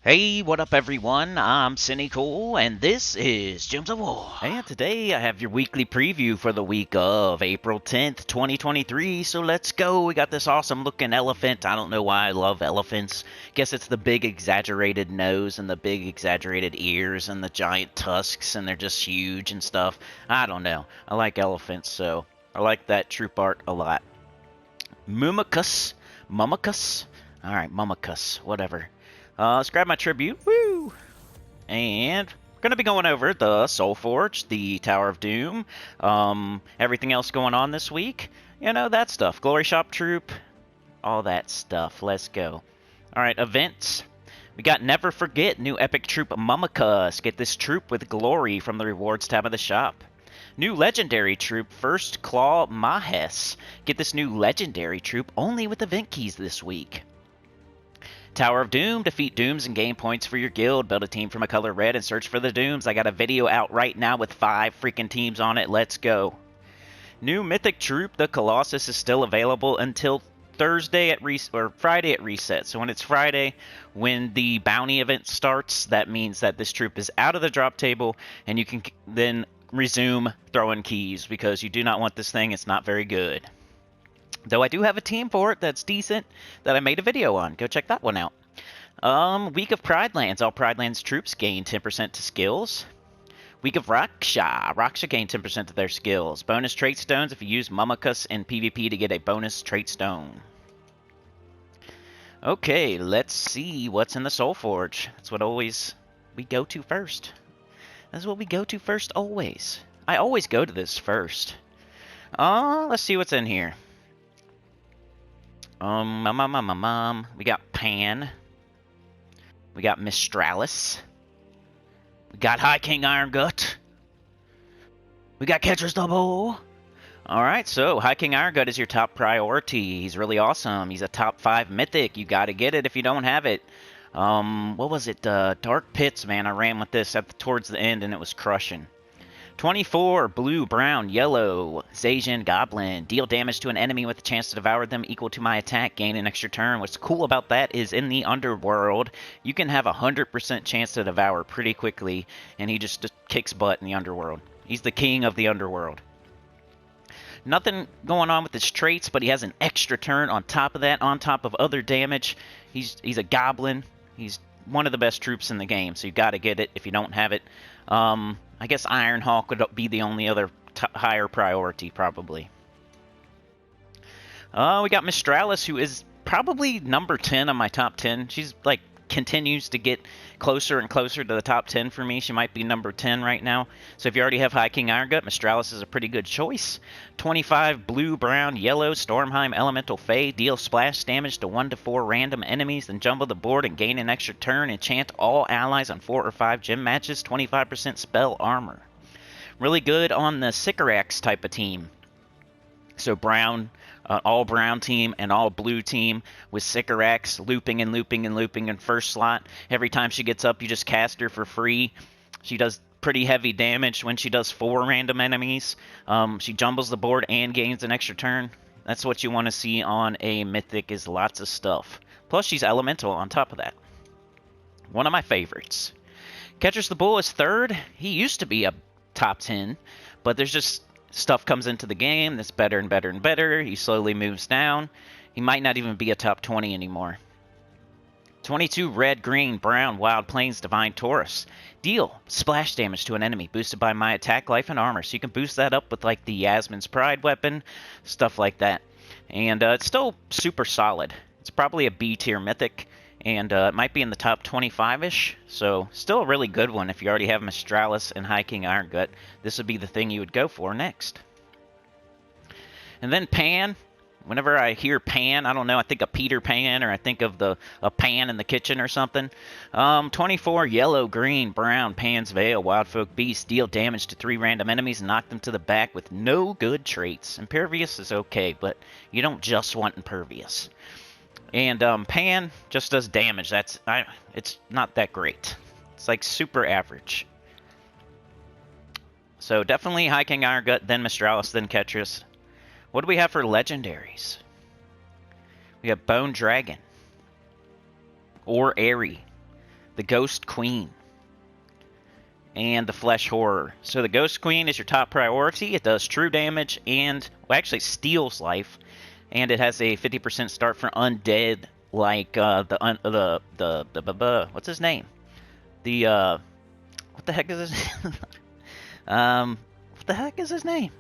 Hey, what up everyone? I'm Sinnycool, and this is Gems of War. And today I have your weekly preview for the week of April 10th, 2023. So let's go. We got this awesome looking elephant. I don't know why I love elephants. Guess it's the big exaggerated nose and the big exaggerated ears and the giant tusks, and they're just huge and stuff. I don't know. I like elephants, so I like that troop art a lot. Mumicus. Mumicus? Alright, Mumicus. Whatever. Let's grab my tribute. Woo! And we're going to be going over the Soulforge, the Tower of Doom, everything else going on this week. You know, that stuff. Glory Shop Troop, all that stuff. Let's go. Alright, events. We got Never Forget, new epic troop Mumicus. Get this troop with glory from the rewards tab of the shop. New legendary troop, First Claw Mahes. Get this new legendary troop only with event keys this week. Tower of Doom, defeat Dooms and gain points for your guild. Build a team from a color red and search for the Dooms. I got a video out right now with 5 freaking teams on it. Let's go. New Mythic troop, the Colossus, is still available until Thursday at Friday at reset. So when it's Friday, when the bounty event starts, that means that this troop is out of the drop table, and you can then resume throwing keys because you do not want this thing. It's not very good. Though I do have a team for it that's decent that I made a video on. Go check that one out. Week of Pride Lands. All Pride Lands troops gain 10% to skills. Week of Raksha. Raksha gain 10% to their skills. Bonus trait stones if you use Mumicus in PvP to get a bonus trait stone. Okay, let's see what's in the Soulforge. That's what we go to first. That's what we go to first always. I always go to this first. Let's see what's in here. We got Pan. We got Mistralis. We got High King Iron Gut. We got Catcher's Double. Alright, so High King Iron Gut is your top priority. He's really awesome. He's a top 5 mythic. You gotta get it if you don't have it. What was it? Dark Pits, man. I ran with this towards the end and it was crushing. 24, blue, brown, yellow, Zacian Goblin. Deal damage to an enemy with a chance to devour them equal to my attack. Gain an extra turn. What's cool about that is in the underworld, you can have a 100% chance to devour pretty quickly, and he just kicks butt in the underworld. He's the king of the underworld. Nothing going on with his traits, but he has an extra turn on top of that, on top of other damage. He's a goblin. He's one of the best troops in the game, so you got to get it if you don't have it. I guess Ironhawk would be the only other higher priority, probably. We got Mistralis, who is probably number 10 on my top 10. She's, like, continues to get closer and closer to the top 10 for me. She might be number 10 right now. So if you already have High King Iron Gut, Mistralis is a pretty good choice. 25 blue, brown, yellow, Stormheim Elemental Fae. Deal splash damage to 1 to 4 random enemies, then jumble the board and gain an extra turn. Enchant all allies on 4 or 5 gym matches. 25% spell armor. Really good on the Sycorax type of team. So brown, all brown team and all blue team with Sycorax looping and looping and looping in first slot. Every time she gets up, you just cast her for free. She does pretty heavy damage when she does 4 random enemies. She jumbles the board and gains an extra turn. That's what you want to see on a Mythic, is lots of stuff. Plus, she's elemental on top of that. One of my favorites. Catcher's the Bull is 3rd. He used to be a top 10, but there's just stuff comes into the game that's better and better and better. He slowly moves down. He might not even be a top 20 anymore. 22 red, green, brown, wild plains, divine Taurus. Deal splash damage to an enemy boosted by my attack, life, and armor. So you can boost that up with like the Yasmin's Pride weapon, stuff like that. And it's still super solid. It's probably a B tier mythic, and it might be in the top 25-ish. So still a really good one if you already have Mistralis and High King Iron Gut. This would be the thing you would go for next. And then Pan. Whenever I hear Pan, I don't know, I think of Peter Pan, or I think of a pan in the kitchen or something. 24 yellow, green, brown, Pan's Veil, Wildfolk Beast. Deal damage to 3 random enemies and knock them to the back with no good traits. Impervious is okay, but you don't just want Impervious. And Pan just does damage. It's not that great. It's like super average. So definitely High King Iron Gut, then Mistralis, then Ketris. What do we have for legendaries? We have Bone Dragon. Or Airy. the Ghost Queen, and the Flesh Horror. So the Ghost Queen is your top priority. It does true damage and, well, actually steals life, and it has a 50% start for undead, like what's his name? What the heck is his what the heck is his name?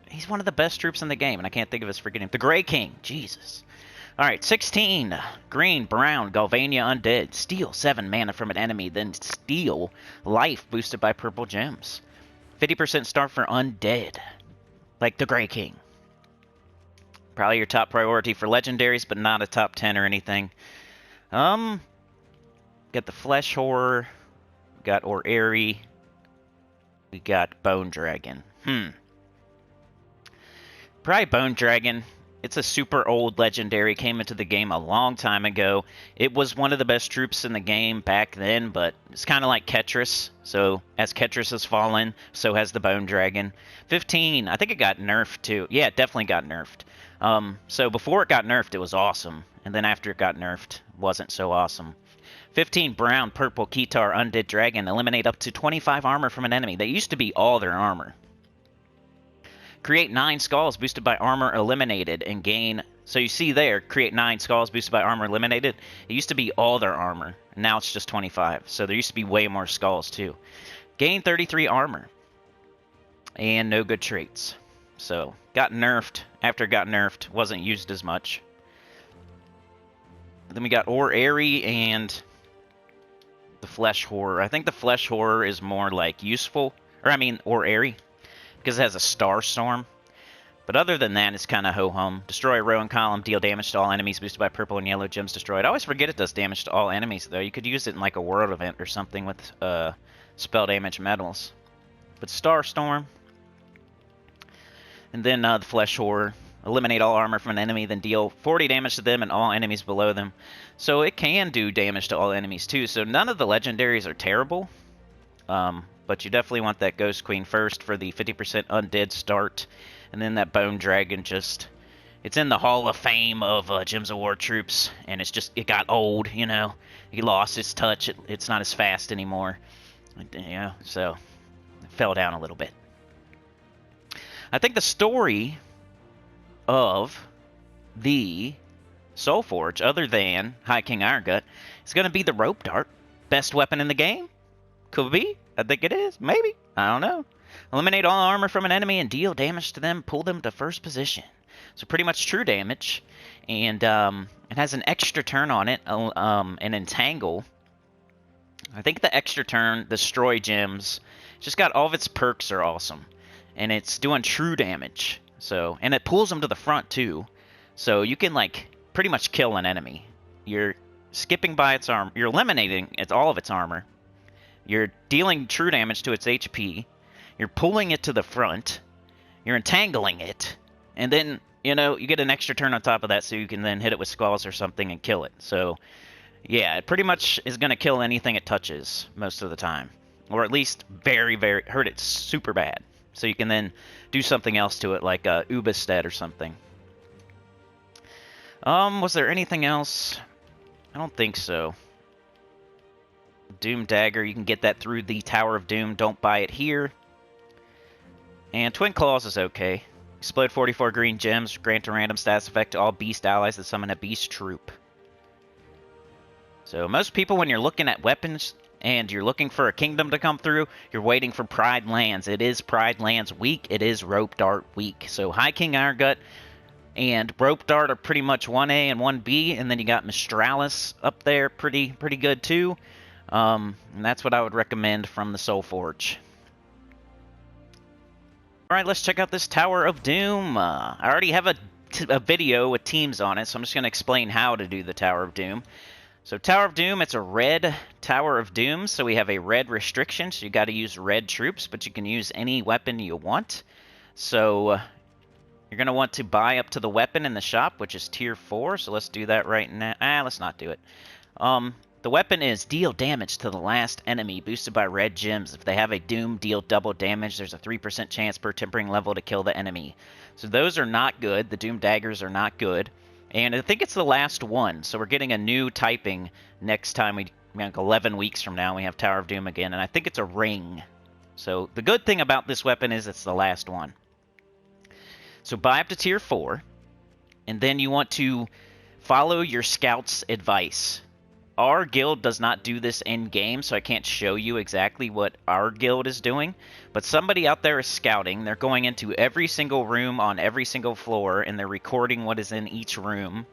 He's one of the best troops in the game, and I can't think of his freaking name. The Grey King. Jesus. Alright, 16. Green, brown, Galvania Undead. Steal 7 mana from an enemy, then steal life boosted by purple gems. 50% start for undead, like the Grey King. Probably your top priority for legendaries, but not a top 10 or anything. Got the Flesh Horror. Got Orrery. We got Bone Dragon. Probably Bone Dragon. It's a super old legendary. Came into the game a long time ago. It was one of the best troops in the game back then, but it's kind of like Ketris. So as Ketris has fallen, so has the Bone Dragon. 15. I think it got nerfed too. Yeah, it definitely got nerfed. So before it got nerfed, it was awesome. And then after it got nerfed, it wasn't so awesome. 15. Brown, purple, Kitar, Undead Dragon. Eliminate up to 25 armor from an enemy. They used to be all their armor. Create 9 skulls boosted by armor eliminated and gain... So you see there, create 9 skulls boosted by armor eliminated. It used to be all their armor. Now it's just 25. So there used to be way more skulls too. Gain 33 armor. And no good traits. So, got nerfed. After it got nerfed, wasn't used as much. Then we got Orrery and the Flesh Horror. I think the Flesh Horror is more like useful. Or I mean, Orrery. Because it has a Star Storm. But other than that, it's kind of ho-hum. Destroy a row and column, deal damage to all enemies boosted by purple and yellow gems destroyed. I always forget it does damage to all enemies, though. You could use it in like a world event or something with spell damage medals. But Star Storm. And then the Flesh Horror. Eliminate all armor from an enemy, then deal 40 damage to them and all enemies below them. So it can do damage to all enemies, too. So none of the legendaries are terrible. But you definitely want that Ghost Queen first for the 50% undead start. And then that Bone Dragon just... It's in the Hall of Fame of Gems of War troops. And it's just... It got old, you know. He lost his touch. It's not as fast anymore. Yeah, so... It fell down a little bit. I think the story of the Soulforge, other than High King Irongut, is going to be the Rope Dart. Best weapon in the game? Could be. I think it is. Maybe. I don't know. Eliminate all armor from an enemy and deal damage to them. Pull them to first position. So pretty much true damage. And it has an extra turn on it. An Entangle. I think the extra turn, Destroy Gems, just got all of its perks are awesome. And it's doing true damage. So, and it pulls them to the front too. So you can like pretty much kill an enemy. You're skipping by its armor. You're eliminating all of its armor. You're dealing true damage to its HP. You're pulling it to the front. You're entangling it. And then, you know, you get an extra turn on top of that so you can then hit it with squalls or something and kill it. So, yeah, it pretty much is going to kill anything it touches most of the time. Or at least very, very... hurt it super bad. So you can then do something else to it, like Ubestead or something. Was there anything else? I don't think so. Doom Dagger, you can get that through the Tower of Doom. Don't buy it here. And Twin Claws is okay. Explode 44 green gems. Grant a random status effect to all beast allies that summon a beast troop. So most people, when you're looking at weapons and you're looking for a kingdom to come through, you're waiting for Pride Lands. It is Pride Lands week. It is Rope Dart week. So High King Irongut and Rope Dart are pretty much 1A and 1B. And then you got Mistralis up there. Pretty good too. And that's what I would recommend from the Soulforge. Alright, let's check out this Tower of Doom. I already have a video with teams on it, so I'm just going to explain how to do the Tower of Doom. So Tower of Doom, it's a red Tower of Doom, so we have a red restriction, so you got to use red troops, but you can use any weapon you want. So you're going to want to buy up to the weapon in the shop, which is tier 4, so let's do that right now. Let's not do it. The weapon is deal damage to the last enemy, boosted by red gems. If they have a Doom, deal double damage. There's a 3% chance per tempering level to kill the enemy. So those are not good. The Doom Daggers are not good. And I think it's the last one, so we're getting a new typing next time like 11 weeks from now, we have Tower of Doom again, and I think it's a ring. So the good thing about this weapon is it's the last one. So buy up to tier 4, and then you want to follow your scout's advice. Our guild does not do this in-game, so I can't show you exactly what our guild is doing. But somebody out there is scouting. They're going into every single room on every single floor, and they're recording what is in each room.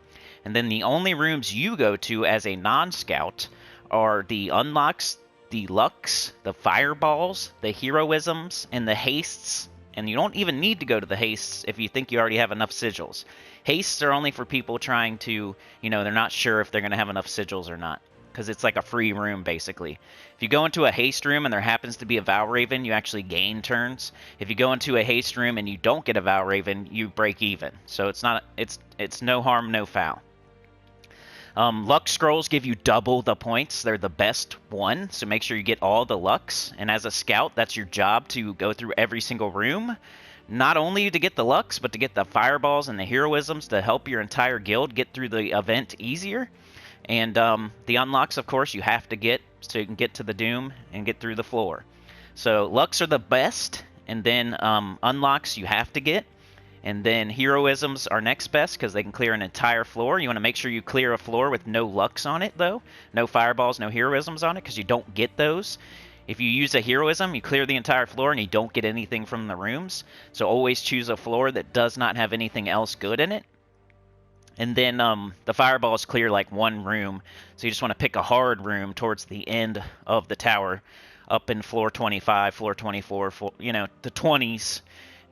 And then the only rooms you go to as a non-scout are the unlocks, the lucks, the fireballs, the heroisms, and the hastes. And you don't even need to go to the hastes if you think you already have enough sigils. Hastes are only for people trying to, they're not sure if they're going to have enough sigils or not. Because it's like a free room, basically. If you go into a haste room and there happens to be a Valraven, you actually gain turns. If you go into a haste room and you don't get a Valraven, you break even. So it's no harm, no foul. Luck scrolls give you double the points. They're the best one, so make sure you get all the lucks. And as a scout, that's your job to go through every single room. Not only to get the lucks, but to get the fireballs and the heroisms to help your entire guild get through the event easier. And the unlocks, of course, you have to get so you can get to the Doom and get through the floor. So lucks are the best, and then unlocks you have to get. And then heroisms are next best because they can clear an entire floor. You want to make sure you clear a floor with no lucks on it, though. No fireballs, no heroisms on it, because you don't get those. If you use a heroism, you clear the entire floor and you don't get anything from the rooms. So always choose a floor that does not have anything else good in it. And then the fireballs clear like one room. So you just want to pick a hard room towards the end of the tower, up in floor 25, floor 24, the 20s.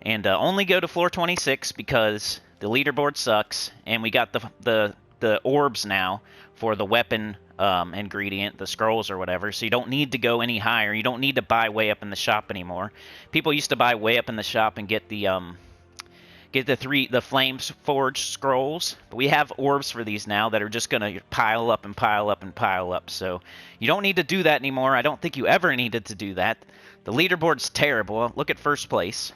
And only go to floor 26 because the leaderboard sucks, and we got the orbs now for the weapon ingredient, the scrolls or whatever, so you don't need to go any higher. You don't need to buy way up in the shop anymore. People used to buy way up in the shop and get the Flames Forge scrolls, but we have orbs for these now that are just going to pile up and pile up and pile up, so you don't need to do that anymore. I don't think you ever needed to do that. The leaderboard's terrible. Look at first place.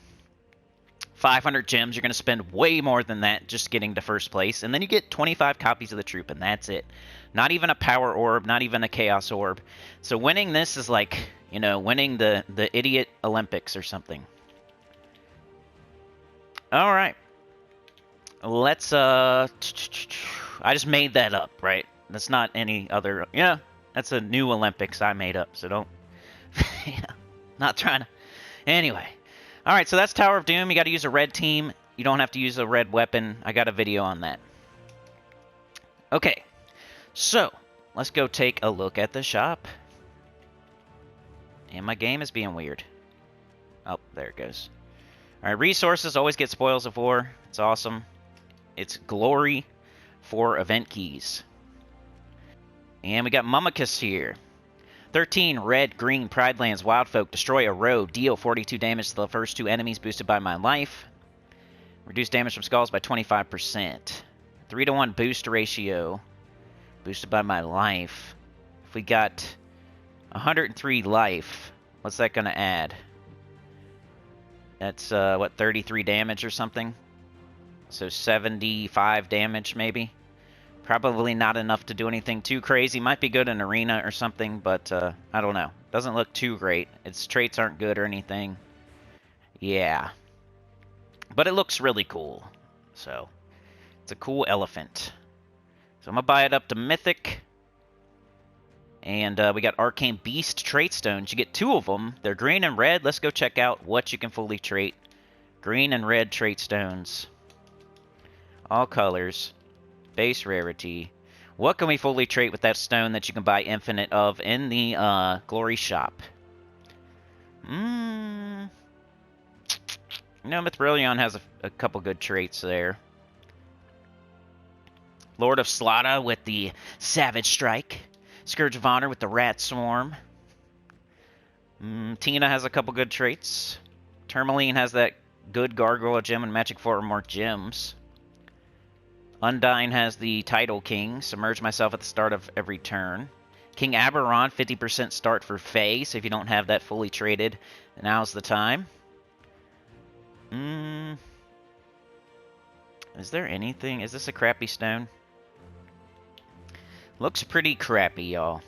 500 gems, you're going to spend way more than that just getting to first place, and then you get 25 copies of the troop, and that's it. Not even a power orb, not even a chaos orb. So winning this is like, winning the idiot Olympics or something. Alright. Let's, I just made that up, right? That's not any other, that's a new Olympics I made up, so don't, not trying to, anyway. Alright, so that's Tower of Doom. You got to use a red team. You don't have to use a red weapon. I got a video on that. Okay, so let's go take a look at the shop. And my game is being weird. Oh, there it goes. Alright, resources always get spoils of war. It's awesome. It's glory for event keys. And we got Mummikus here. 13 red, green, Pride Lands, Wildfolk, destroy a row, deal 42 damage to the first 2 enemies boosted by my life. Reduce damage from skulls by 25%. 3-to-1 boost ratio, boosted by my life. If we got 103 life, what's that going to add? That's, 33 damage or something? So 75 damage, maybe? Probably not enough to do anything too crazy. Might be good in arena or something, but I don't know. Doesn't look too great. Its traits aren't good or anything. Yeah. But it looks really cool. So, it's a cool elephant. So I'm going to buy it up to Mythic. And we got Arcane Beast trait stones. You get 2 of them. They're green and red. Let's go check out what you can fully trait. Green and red trait stones. All colors. Base rarity. What can we fully trait with that stone that you can buy infinite of in the glory shop? Mithrilion has a couple good traits there. Lord of Slaughter with the Savage Strike. Scourge of Honor with the Rat Swarm. Tina has a couple good traits. Tourmaline has that good Gargoyle gem and Magic 4 or more gems. Undyne has the Title King. Submerge myself at the start of every turn. King Aberon, 50% start for Fae, so if you don't have that fully traded, now's the time. Is there anything? Is this a crappy stone? Looks pretty crappy, y'all.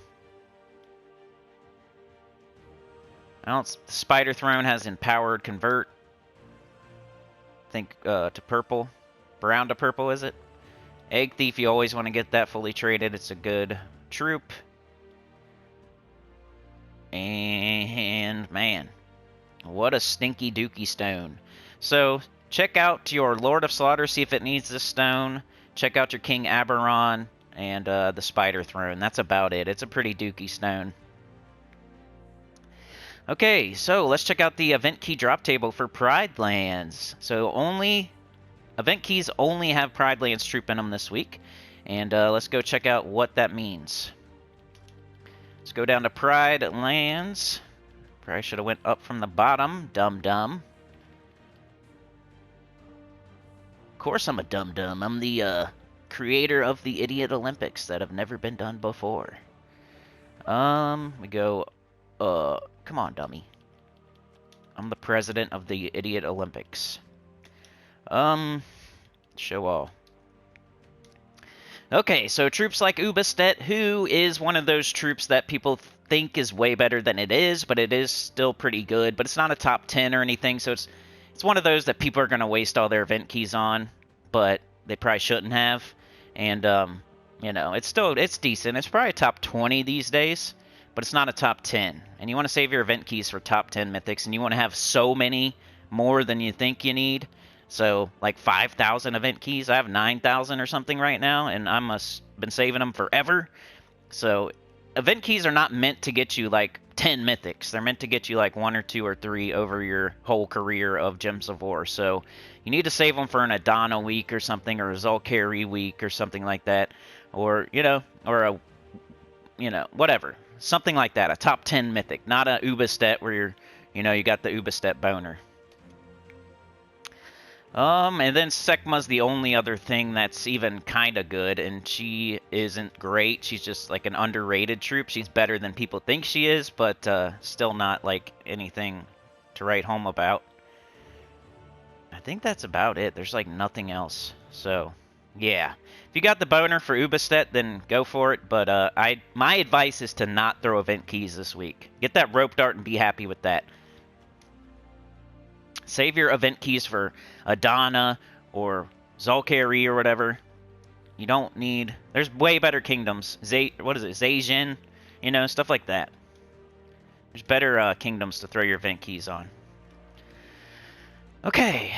The Spider Throne has Empowered Convert. I think to purple. Brown to purple, is it? Egg Thief, you always want to get that fully traded. It's a good troop. And, man, what a stinky dookie stone. So, check out your Lord of Slaughter, see if it needs this stone. Check out your King Aberon and the Spider Throne. That's about it. It's a pretty dookie stone. Okay, so let's check out the event key drop table for Pride Lands. So event keys only have Pride Lands troop in them this week. And let's go check out what that means. Let's go down to Pride Lands. Probably should have went up from the bottom. Dumb. Of course I'm a dumb. I'm the creator of the Idiot Olympics that have never been done before. We go... come on, dummy. I'm the president of the Idiot Olympics. Show all. Okay, so troops like Ubastet, who is one of those troops that people think is way better than it is, but it is still pretty good, but it's not a top 10 or anything, so it's one of those that people are going to waste all their event keys on, but they probably shouldn't have. And, you know, it's decent. It's probably top 20 these days, but it's not a top 10. And you want to save your event keys for top 10 mythics, and you want to have so many more than you think you need. So, like 5,000 event keys. I have 9,000 or something right now, and I've been saving them forever. So, event keys are not meant to get you like 10 mythics. They're meant to get you like 1 or 2 or 3 over your whole career of Gems of War. So, you need to save them for an Adana week or something, or a Zulkari week or something like that. Or, you know, or a, you know, whatever. Something like that. A top 10 mythic. Not a Ubastet where you're, you know, you got the Ubastet boner. And then Sekma's the only other thing that's even kind of good, and she isn't great. She's just like an underrated troop. She's better than people think she is, but still not like anything to write home about. I think that's about it. There's like nothing else. So, yeah. If you got the boner for Ubastet, then go for it, but my advice is to not throw event keys this week. Get that rope dart and be happy with that. Save your event keys for Adana or Zulkari or whatever. You don't need... There's way better kingdoms. What is it? Zaijin? You know, stuff like that. There's better kingdoms to throw your event keys on. Okay.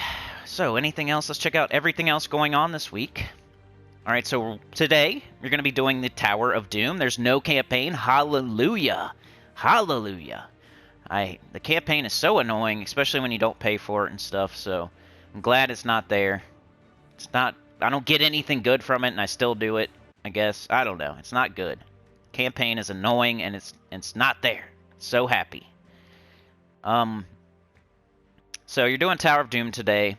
So, anything else? Let's check out everything else going on this week. Alright, so today, you're going to be doing the Tower of Doom. There's no campaign. Hallelujah. Hallelujah. The campaign is so annoying, especially when you don't pay for it and stuff, so I'm glad it's not there. I don't get anything good from it, and I still do it, I guess. I don't know. It's not good. Campaign is annoying, and it's not there. So happy. So you're doing Tower of Doom today,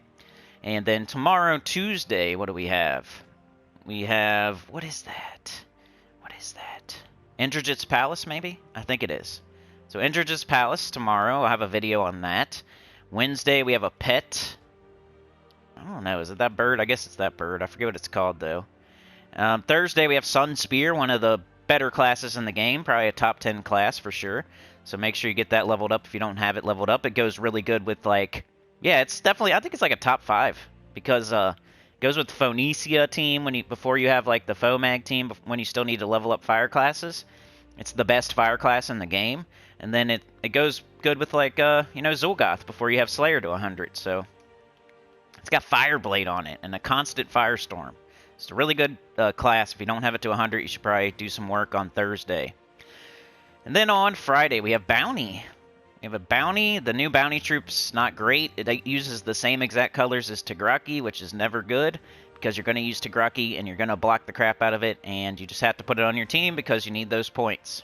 and then tomorrow, Tuesday, what do we have? We have, what is that? What is that? Indrajit's Palace, maybe? I think it is. So Indrajit's Palace tomorrow. I'll have a video on that. Wednesday, we have a pet. I don't know. Is it that bird? I guess it's that bird. I forget what it's called, though. Thursday, we have Sun Spear, one of the better classes in the game. Probably a top 10 class for sure. So make sure you get that leveled up if you don't have it leveled up. It goes really good with, like... Yeah, it's definitely... I think it's like a top 5. Because it goes with the Phoenicia team before you have, like, the Fomag team when you still need to level up fire classes. It's the best fire class in the game. And then it goes good with, like, you know, Zul'Goth before you have Slayer to 100. So, it's got Fireblade on it and a constant Firestorm. It's a really good class. If you don't have it to 100, you should probably do some work on Thursday. And then on Friday, we have Bounty. We have a Bounty. The new Bounty troop's not great. It uses the same exact colors as Tigraki, which is never good. Because you're going to use Tigraki and you're going to block the crap out of it. And you just have to put it on your team because you need those points.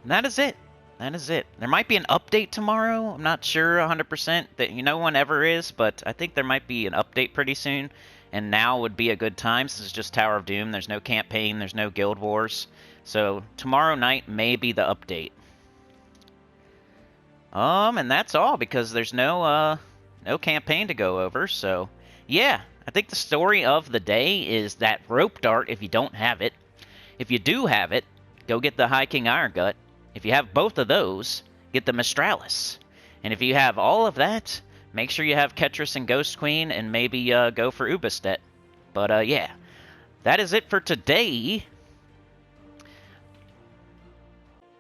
And that is it. That is it. There might be an update tomorrow. I'm not sure 100% that no one ever is, but I think there might be an update pretty soon. And now would be a good time. This is just Tower of Doom. There's no campaign. There's no Guild Wars. So tomorrow night may be the update. And that's all because there's no campaign to go over. So yeah, I think the story of the day is that rope dart if you don't have it. If you do have it, go get the High King Iron Gut. If you have both of those, get the Mistralis. And if you have all of that, make sure you have Ketris and Ghost Queen, and maybe go for Ubistet. But yeah, that is it for today.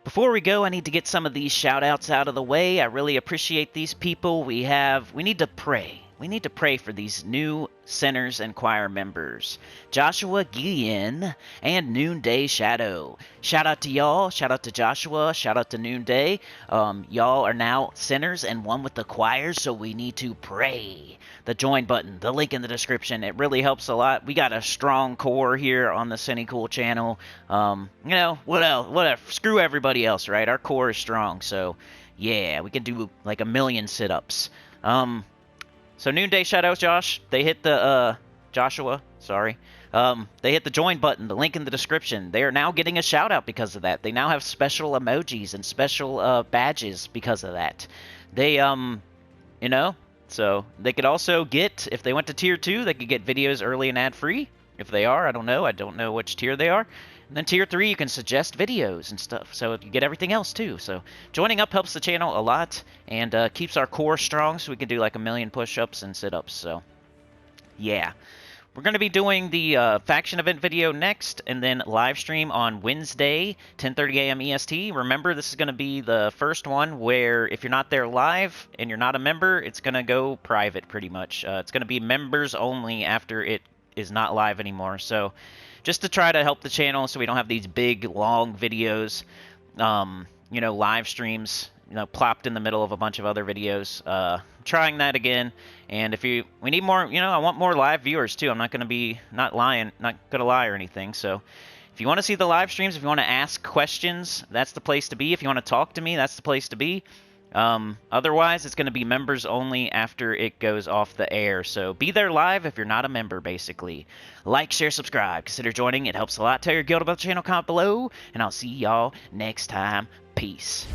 Before we go, I need to get some of these shout-outs out of the way. I really appreciate these people. We need to pray. We need to pray for these new Sinners and Choir members. Joshua Guillen and Noonday Shadow. Shout out to y'all. Shout out to Joshua. Shout out to Noonday. Y'all are now Sinners and one with the choir, so we need to pray. The join button, the link in the description. It really helps a lot. We got a strong core here on the Sinnycool channel. You know, what else? Whatever. Screw everybody else, right? Our core is strong, so yeah, we can do like 1,000,000 sit-ups. So Noonday Shadows, Josh, they hit the, Joshua, sorry. They hit the join button, the link in the description. They are now getting a shout out because of that. They now have special emojis and special, badges because of that. They, you know, so they could also get, if they went to tier 2, they could get videos early and ad-free. If they are, I don't know which tier they are. And then tier 3, you can suggest videos and stuff, so you get everything else too. So joining up helps the channel a lot, and keeps our core strong, so we can do like 1,000,000 push-ups and sit-ups. So yeah, we're going to be doing the faction event video next, and then live stream on Wednesday, 10:30 a.m. EST. Remember, this is going to be the first one where if you're not there live and you're not a member, it's going to go private pretty much. It's going to be members only after it is not live anymore. So just to try to help the channel so we don't have these big, long videos, you know, live streams, you know, plopped in the middle of a bunch of other videos. Trying that again, and we need more, you know, I want more live viewers too. I'm not going to be, not going to lie or anything. So if you want to see the live streams, if you want to ask questions, that's the place to be. If you want to talk to me, that's the place to be. Otherwise, it's going to be members only after it goes off the air. So be there live if you're not a member, basically. Like, share, subscribe. Consider joining. It helps a lot. Tell your guild about the channel, comment below. And I'll see y'all next time. Peace.